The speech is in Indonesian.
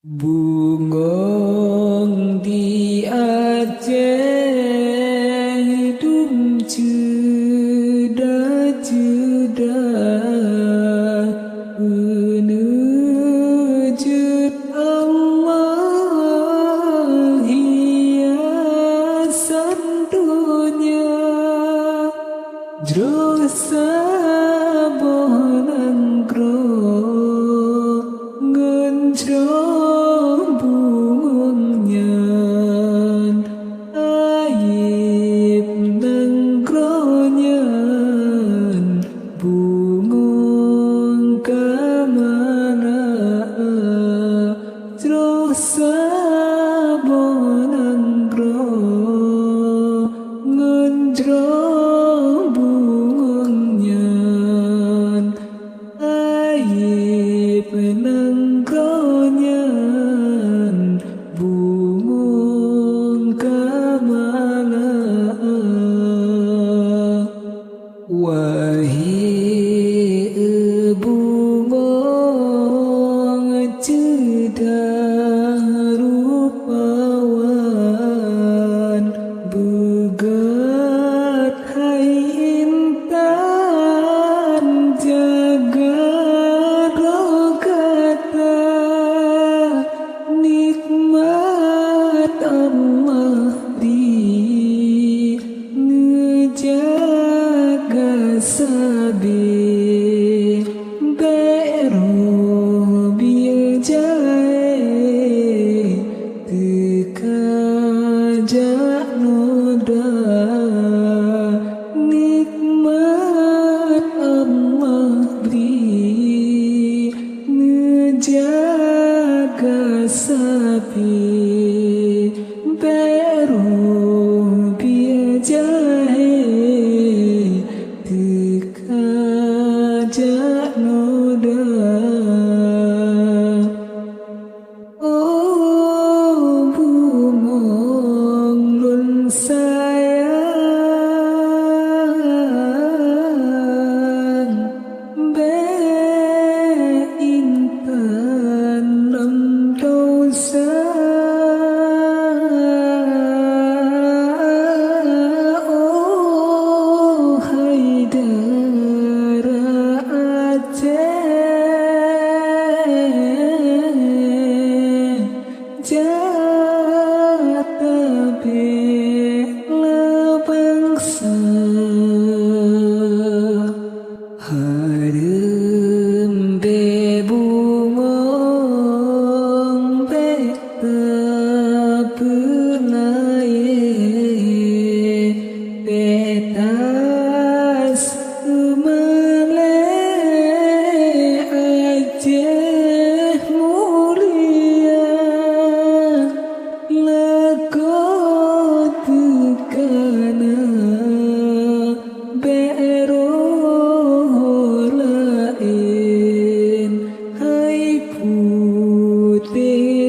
Bungong di Aceh hidup cedah-cedah menuju Allah hiasan dunia jero sabon ngencro bungungnyan aib nengkronyan bungung kamana jero sabon ngencro bungungnyan aib nengkronyan bungung kamana wahai bungong cedah rupawan begat hai intan jaga rokata nikmat Allah di ngejaga sabi beru bijae tekajak noda nikmat Allah beri ngejaga sapi beru bijae tekajak noda. Oh bungong lun sayang be intan nam dosa oh Haidara Aceh jata bela bangsa harem be bungong be tapelaye betas umale Aceh mulia lakot tekana be'ero lain hai putih